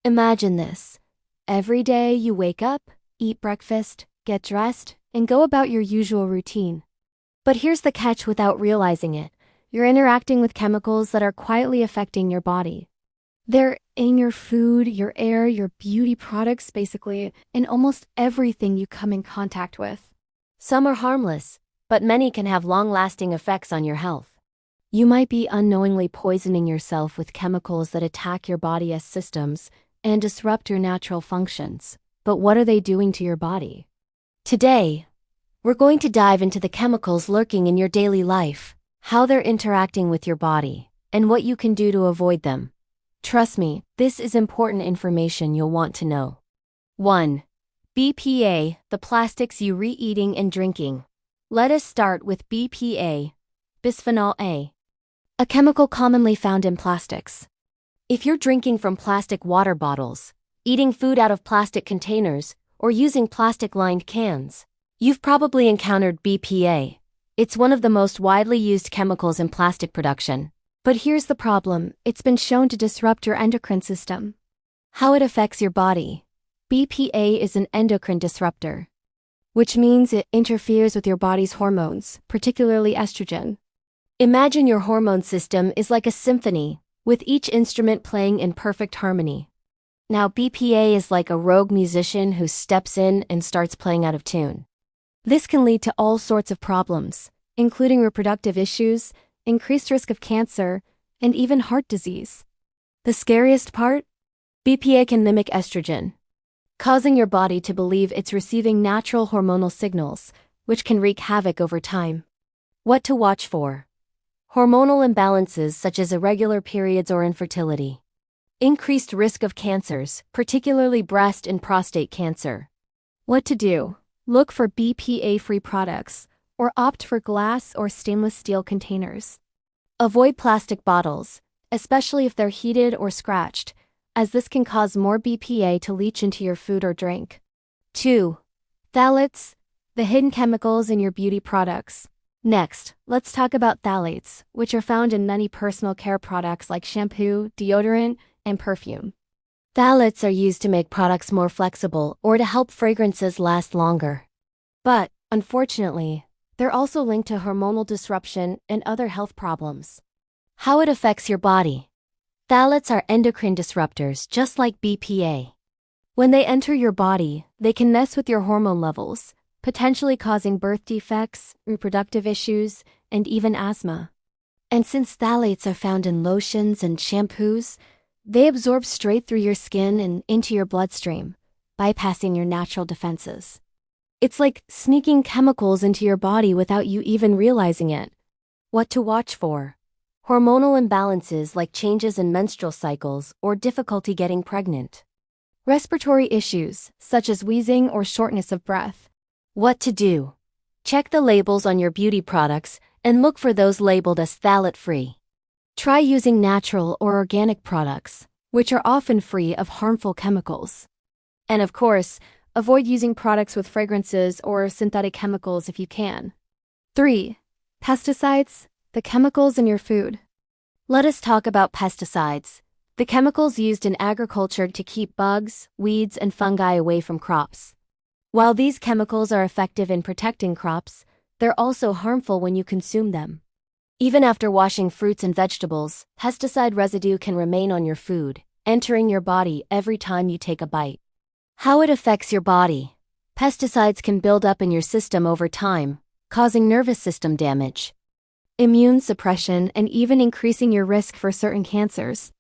Imagine this. Every day you wake up, eat breakfast, get dressed, and go about your usual routine. But here's the catch: without realizing it, you're interacting with chemicals that are quietly affecting your body. They're in your food, your air, your beauty products, basically, in almost everything you come in contact with. Some are harmless, but many can have long-lasting effects on your health. You might be unknowingly poisoning yourself with chemicals that attack your body as systems and disrupt your natural functions. But what are they doing to your body? Today, we're going to dive into the chemicals lurking in your daily life, how they're interacting with your body, and what you can do to avoid them. Trust me, this is important information you'll want to know. 1. BPA, the plastics you re-eating and drinking. Let us start with BPA, bisphenol A, a chemical commonly found in plastics. If you're drinking from plastic water bottles, eating food out of plastic containers, or using plastic-lined cans, you've probably encountered BPA. It's one of the most widely used chemicals in plastic production. But here's the problem: it's been shown to disrupt your endocrine system. How it affects your body. BPA is an endocrine disruptor, which means it interferes with your body's hormones, particularly estrogen. Imagine your hormone system is like a symphony, with each instrument playing in perfect harmony. Now, BPA is like a rogue musician who steps in and starts playing out of tune. This can lead to all sorts of problems, including reproductive issues, increased risk of cancer, and even heart disease. The scariest part? BPA can mimic estrogen, causing your body to believe it's receiving natural hormonal signals, which can wreak havoc over time. What to watch for? Hormonal imbalances such as irregular periods or infertility. Increased risk of cancers, particularly breast and prostate cancer. What to do? Look for BPA-free products, or opt for glass or stainless steel containers. Avoid plastic bottles, especially if they're heated or scratched, as this can cause more BPA to leach into your food or drink. 2. Phthalates, the hidden chemicals in your beauty products. Next, let's talk about phthalates, which are found in many personal care products like shampoo, deodorant, and perfume. Phthalates are used to make products more flexible or to help fragrances last longer. But, unfortunately, they're also linked to hormonal disruption and other health problems. How it affects your body. Phthalates are endocrine disruptors just like BPA. When they enter your body, they can mess with your hormone levels, potentially causing birth defects, reproductive issues, and even asthma. And since phthalates are found in lotions and shampoos, they absorb straight through your skin and into your bloodstream, bypassing your natural defenses. It's like sneaking chemicals into your body without you even realizing it. What to watch for? Hormonal imbalances like changes in menstrual cycles or difficulty getting pregnant. Respiratory issues, such as wheezing or shortness of breath. What to do? Check the labels on your beauty products and look for those labeled as phthalate-free. Try using natural or organic products, which are often free of harmful chemicals. And of course, avoid using products with fragrances or synthetic chemicals if you can. 3. Pesticides, the chemicals in your food. Let us talk about pesticides, the chemicals used in agriculture to keep bugs, weeds, and fungi away from crops. While these chemicals are effective in protecting crops, they're also harmful when you consume them. Even after washing fruits and vegetables, pesticide residue can remain on your food, entering your body every time you take a bite. How it affects your body. Pesticides can build up in your system over time, causing nervous system damage, immune suppression, and even increasing your risk for certain cancers.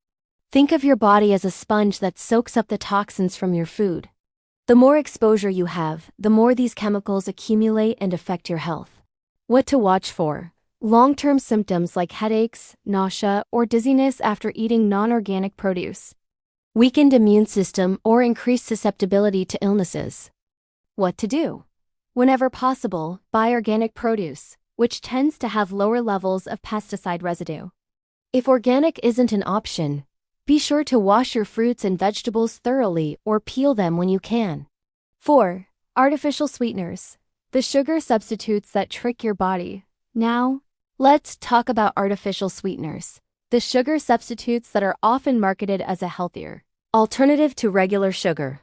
Think of your body as a sponge that soaks up the toxins from your food. The more exposure you have, the more these chemicals accumulate and affect your health. What to watch for. Long-term symptoms like headaches, nausea, or dizziness after eating non-organic produce. Weakened immune system or increased susceptibility to illnesses. What to do? Whenever possible, buy organic produce, which tends to have lower levels of pesticide residue. If organic isn't an option, be sure to wash your fruits and vegetables thoroughly or peel them when you can. 4. Artificial sweeteners, the sugar substitutes that trick your body. Now, let's talk about artificial sweeteners, the sugar substitutes that are often marketed as a healthier, Alternative to regular sugar.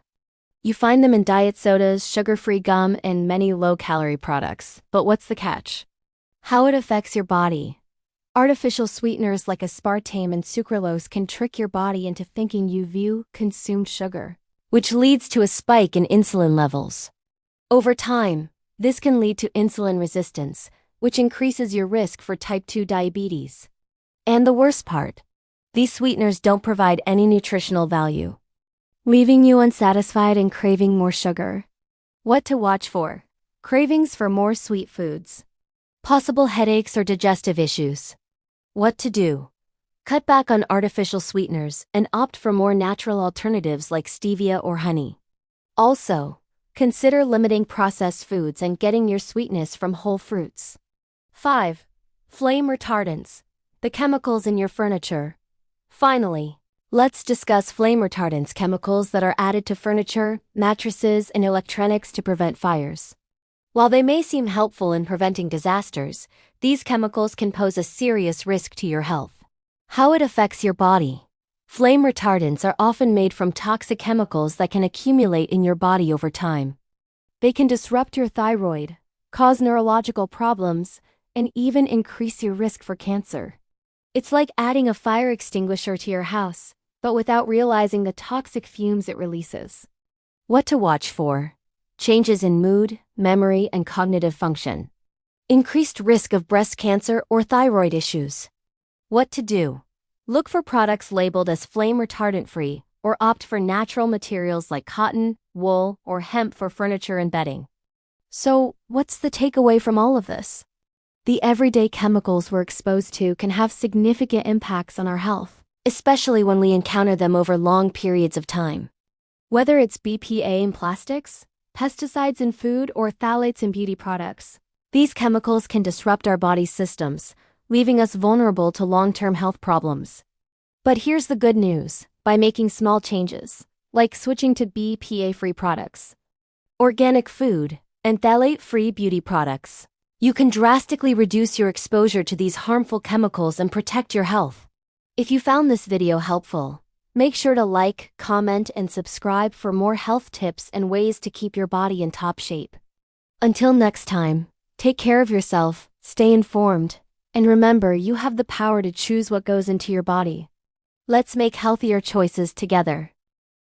You find them in diet sodas, sugar-free gum, and many low-calorie products. But what's the catch? How it affects your body. Artificial sweeteners like aspartame and sucralose can trick your body into thinking you've consumed sugar, which leads to a spike in insulin levels. Over time, this can lead to insulin resistance, which increases your risk for type 2 diabetes. And the worst part, these sweeteners don't provide any nutritional value, leaving you unsatisfied and craving more sugar. What to watch for? Cravings for more sweet foods. Possible headaches or digestive issues. What to do? Cut back on artificial sweeteners and opt for more natural alternatives like stevia or honey. Also, consider limiting processed foods and getting your sweetness from whole fruits. 5. Flame retardants. The chemicals in your furniture. Finally, let's discuss flame retardants, chemicals that are added to furniture, mattresses, and electronics to prevent fires. While they may seem helpful in preventing disasters, these chemicals can pose a serious risk to your health. How it affects your body. Flame retardants are often made from toxic chemicals that can accumulate in your body over time. They can disrupt your thyroid, cause neurological problems, and even increase your risk for cancer. It's like adding a fire extinguisher to your house, but without realizing the toxic fumes it releases. What to watch for? Changes in mood, memory, and cognitive function. Increased risk of breast cancer or thyroid issues. What to do? Look for products labeled as flame retardant-free, or opt for natural materials like cotton, wool, or hemp for furniture and bedding. So, what's the takeaway from all of this? The everyday chemicals we're exposed to can have significant impacts on our health, especially when we encounter them over long periods of time. Whether it's BPA in plastics, pesticides in food, or phthalates in beauty products, these chemicals can disrupt our body's systems, leaving us vulnerable to long-term health problems. But here's the good news: by making small changes, like switching to BPA-free products, organic food, and phthalate-free beauty products, you can drastically reduce your exposure to these harmful chemicals and protect your health. If you found this video helpful, make sure to like, comment, and subscribe for more health tips and ways to keep your body in top shape. Until next time, take care of yourself, stay informed, and remember, you have the power to choose what goes into your body. Let's make healthier choices together.